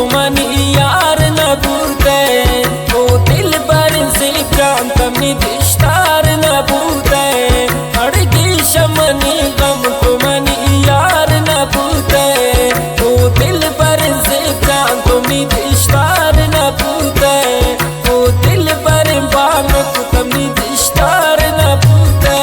तुमनी यार न भूते, ओ दिल बर से प्रांतमनी दिश्तार न भूते, अड़गी शमनी गम तुमनी यार न भूते, ओ दिल बर से प्रांतमनी दिश्तार न भूते, ओ दिल बर बानो तुमनी दिश्तार न भूते।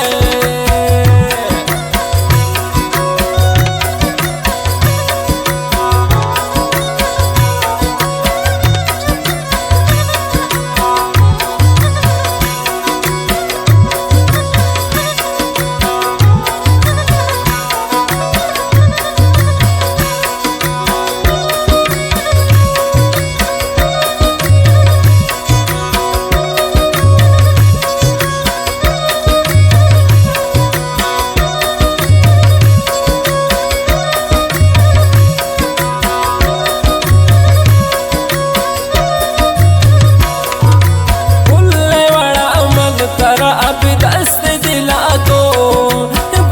अब दस्त दिला को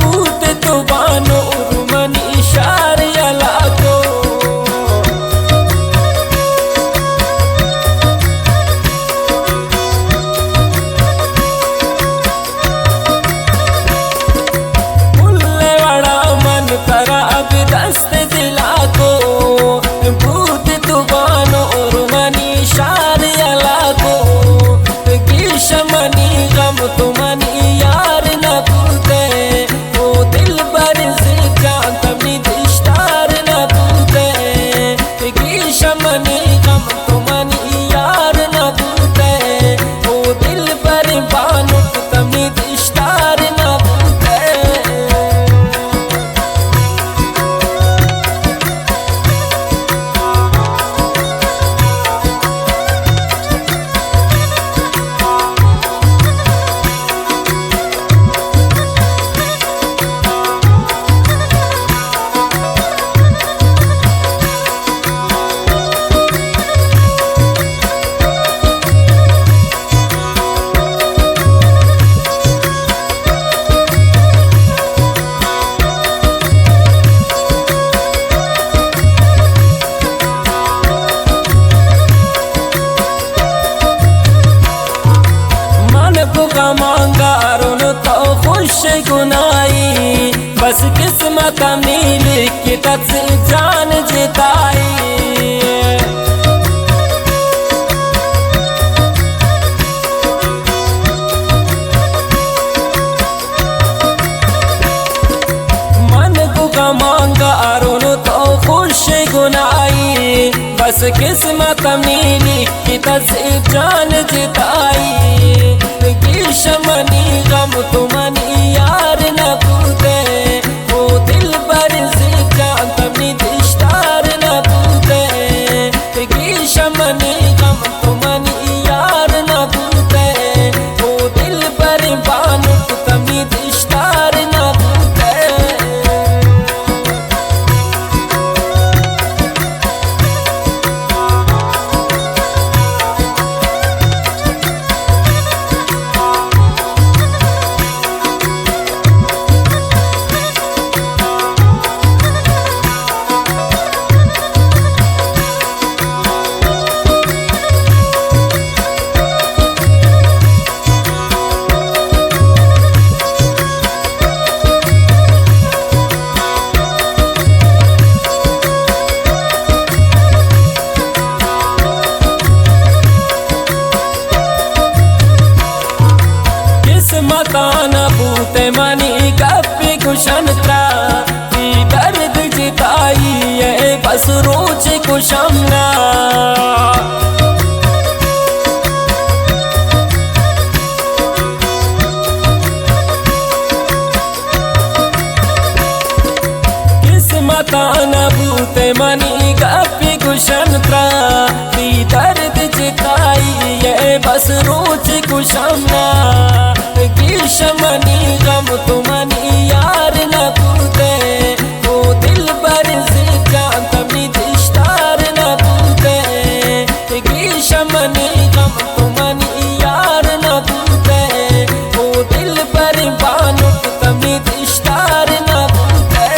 भूत तो बानो उर्मन इशार यला को, मुल्ले वाला मन करा अब दस्त दिला को भूत तो बानो उर्मन इशार यला को, शमनी गम तुमनी यार न भूते, ओ दिल बर से प्रांतमनी दिश्तार न भूते, शमनी गम तुमनी यार न भूते, ओ दिल बर बानो तुमनी दिश्तार न भूते। मांगारों तो खुश गुनाई, बस किस्मत मिल के तब से जान जिताई, मन को मांगारों तो खुश गुनाई, बस किस्मत मिल के तब से जान जिताई, शमनी गम तुमनी यार न भूते, ओ दिल बर से प्रांतमनी दिश्तार न भूते, शमनी गम तुमनी यार न भूते, ओ दिल बर बानो तुमनी दिश्तार न भूते। मकाना भूते मनी गप्पी कुशनता, दर्द जिताई है बस रोज कुशमना, किस्मताना भूते मनी गप्पी कुशनता, दर्द जिताई है बस रोज कुशमना, शमनी गम तुमनी यार न भूते, ओ दिल बर से प्रांतमनी दिश्तार न भूते, शमनी गम तुमनी यार न भूते, ओ दिल बर बानो तुमनी दिश्तार न भूते।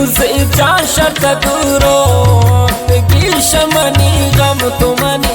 तुझसे जा शर्त दूरो गिश मनी गम तुमनी